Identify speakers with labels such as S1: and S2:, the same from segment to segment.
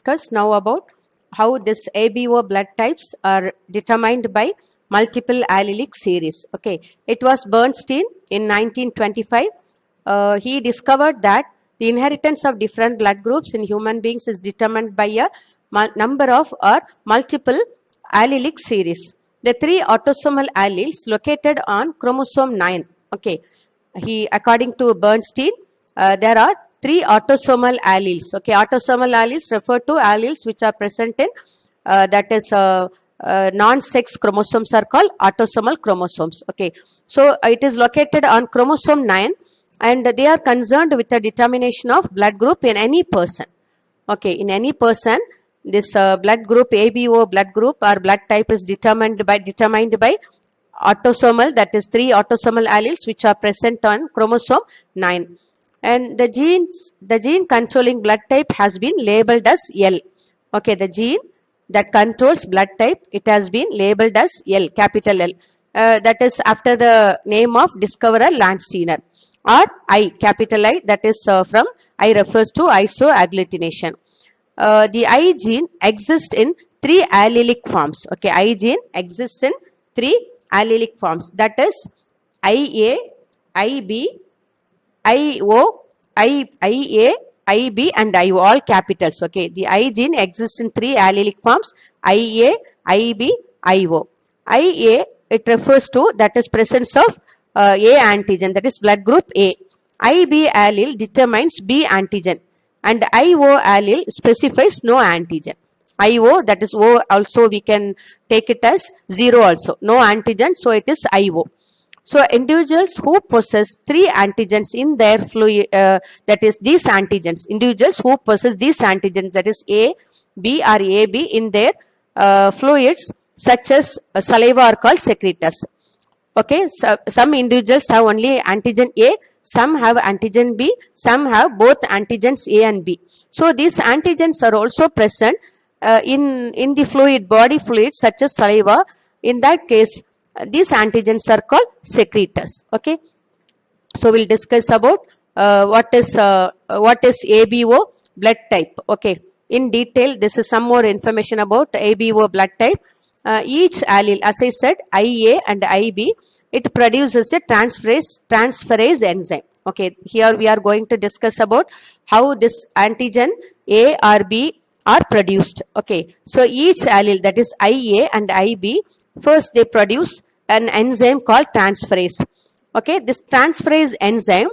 S1: discuss now about how this ABO blood types are determined by multiple allelic series. Okay, it was Bernstein in 1925. He discovered that the inheritance of different blood groups in human beings is determined by a number of or multiple allelic series. The three autosomal alleles located on chromosome 9. Okay, according to Bernstein, there are three autosomal alleles. Okay, autosomal alleles refer to alleles which are present in non-sex chromosomes are called autosomal chromosomes. Okay, so it is located on chromosome 9 and they are concerned with the determination of blood group in any person. Okay, in any person, this blood group, ABO blood group or blood type is determined by autosomal, that is three autosomal alleles which are present on chromosome 9. And the gene controlling blood type has been labeled as L. Okay, the gene that controls blood type, it has been labeled as L, capital L. That is after the name of discoverer Landsteiner. Or I, capital I, that is from I refers to isoagglutination. The I gene exists in three allelic forms. Okay, I gene exists in three allelic forms. That is IA, IB, IO, IA, IB and IO, all capitals. Okay, the I gene exists in three allelic forms: IA, IB, IO. IA, it refers to, that is presence of A antigen, that is blood group A. IB allele determines B antigen and IO allele specifies no antigen. IO, that is O, also we can take it as 0 also, no antigen, so it is IO. So individuals who possess three antigens in their fluid, that is these antigens, individuals who possess these antigens, that is A, B or AB in their fluids such as saliva are called secretors. Okay, so some individuals have only antigen A, some have antigen B, some have both antigens A and B. So these antigens are also present in the fluid, body fluids such as saliva. In that case, these antigens are called secretors. Okay, so we'll discuss about what is ABO blood type. Okay, in detail, this is some more information about ABO blood type. Each allele, as I said, IA and IB, it produces a transferase enzyme. Okay, here we are going to discuss about how this antigen A or B are produced. Okay, so each allele, that is IA and IB, first they produce an enzyme called transferase. Okay, this transferase enzyme,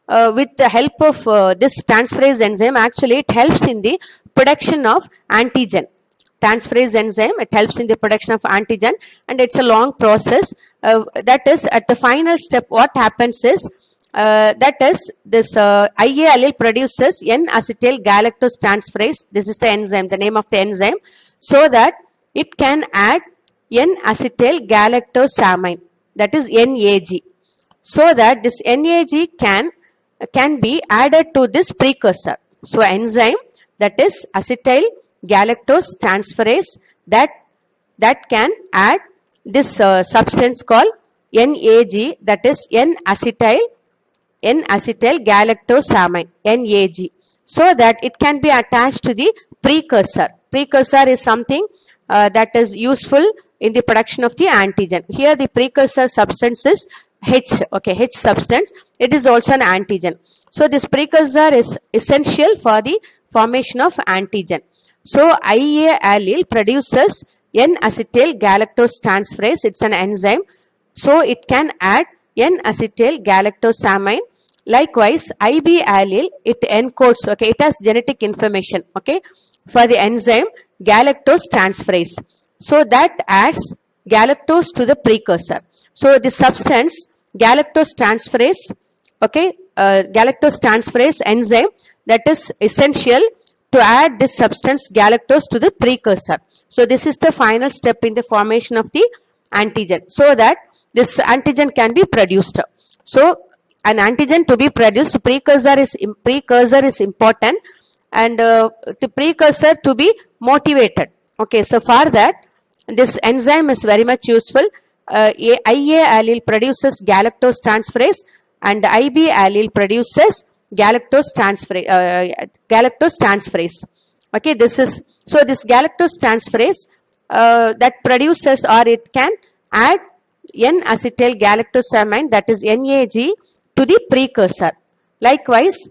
S1: with the help of this transferase enzyme, actually it helps in the production of antigen. Transferase enzyme, it helps in the production of antigen and it's a long process. That is, at the final step, what happens is, that is this IA allele produces N-acetyl galactose transferase. This is the enzyme, the name of the enzyme, so that it can add N-acetyl galactosamine, that is NAG, so that this NAG can be added to this precursor. So enzyme, that is acetyl galactose transferase, that can add this substance called NAG, that is N-acetyl galactosamine, NAG, so that it can be attached to the precursor. Precursor is something that is useful in the production of the antigen. Here the precursor substance is H. Okay, H substance. It is also an antigen. So this precursor is essential for the formation of antigen. So IA allele produces N-acetyl galactose transferase. It's an enzyme, so it can add N-acetyl galactosamine. Likewise, IB allele, it encodes, okay, it has genetic information, okay, for the enzyme galactose transferase. So that adds galactose to the precursor. So the substance galactose transferase, okay, galactose transferase enzyme, that is essential to add this substance galactose to the precursor. So this is the final step in the formation of the antigen, so that this antigen can be produced. So an antigen to be produced, precursor is important, and the precursor to be motivated. Okay, so for that, this enzyme is very much useful. IA allele produces galactose transferase and IB allele produces galactose transferase. Okay, this galactose transferase that produces, or it can add N-acetyl galactosamine, that is NAG, to the precursor. Likewise,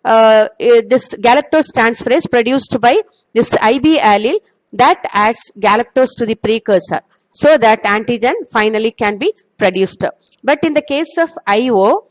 S1: this galactose transferase produced by this IB allele that adds galactose to the precursor, so that antigen finally can be produced. But in the case of IO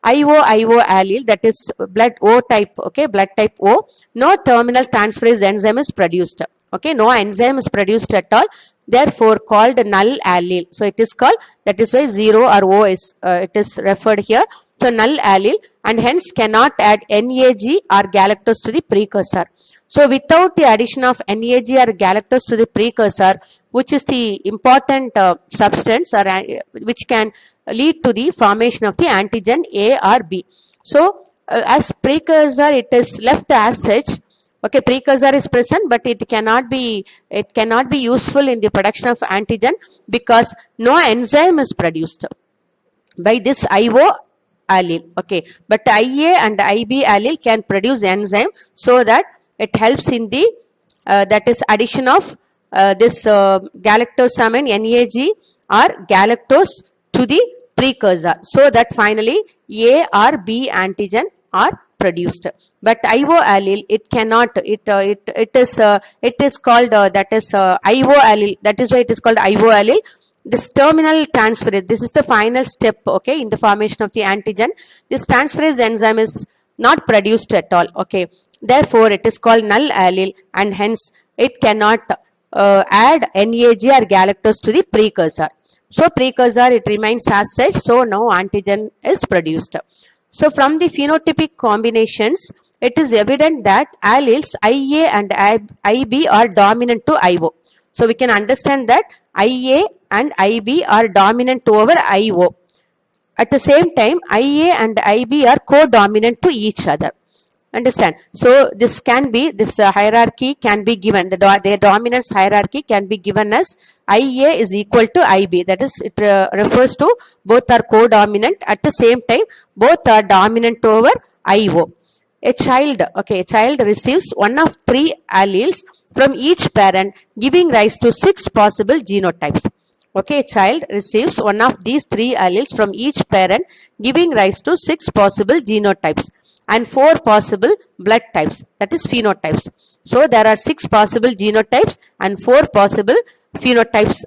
S1: allele, that is blood O type, okay, blood type O, no terminal transferase enzyme is produced. Okay, no enzyme is produced at all, therefore called null allele. So it is called, that is why 0 or O is it is referred here. So null allele, and hence cannot add NAG or galactose to the precursor. So without the addition of NAG or galactose to the precursor, which is the important substance, or which can lead to the formation of the antigen A or B. So as precursor, it is left as such. Okay, precursor is present, but it cannot be useful in the production of antigen because no enzyme is produced by this IO allele. Okay, but IA and IB allele can produce enzyme, so that it helps in the that is addition of this galactosamine NAG or galactose to the precursor, so that finally A or B antigen are produced. But IO allele, it cannot, it is called that is IO allele, that is why it is called IO allele. This terminal transferase, this is the final step, okay, in the formation of the antigen. This transferase enzyme is not produced at all, okay, therefore it is called null allele, and hence it cannot add NAG or galactose to the precursor. So precursor, it remains as such, so no antigen is produced. So from the phenotypic combinations, it is evident that alleles IA and IB are dominant to IO. So we can understand that IA and IB are dominant over IO. At the same time, IA and IB are co-dominant to each other. Understand? So this can be, this hierarchy can be given, their dominance hierarchy can be given as IA is equal to IB. That is, it refers to both are co-dominant. At the same time, both are dominant over IO. A child receives one of 3 alleles from each parent, giving rise to 6 possible genotypes. Okay, a child receives one of these 3 alleles from each parent, giving rise to 6 possible genotypes and 4 possible blood types, that is phenotypes. So there are 6 possible genotypes and 4 possible phenotypes.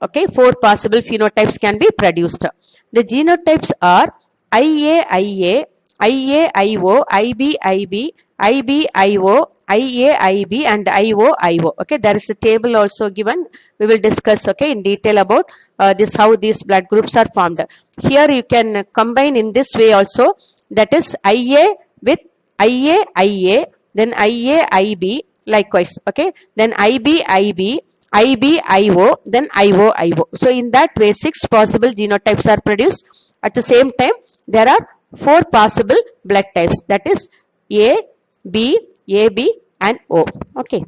S1: Okay, 4 possible phenotypes can be produced. The genotypes are IA-IA, IA-IO, IB-IB, IB-IO, IA-IB, and IO-IO. Okay, there is a table also given. We will discuss, okay, in detail about this, how these blood groups are formed. Here you can combine in this way also, that is IA with IA-IA, then IA-IB, likewise, okay, then IB-IB, IB-IO, then IO-IO. So in that way, 6 possible genotypes are produced. At the same time, there are 4 possible blood types, that is A, B, AB, and O. Okay.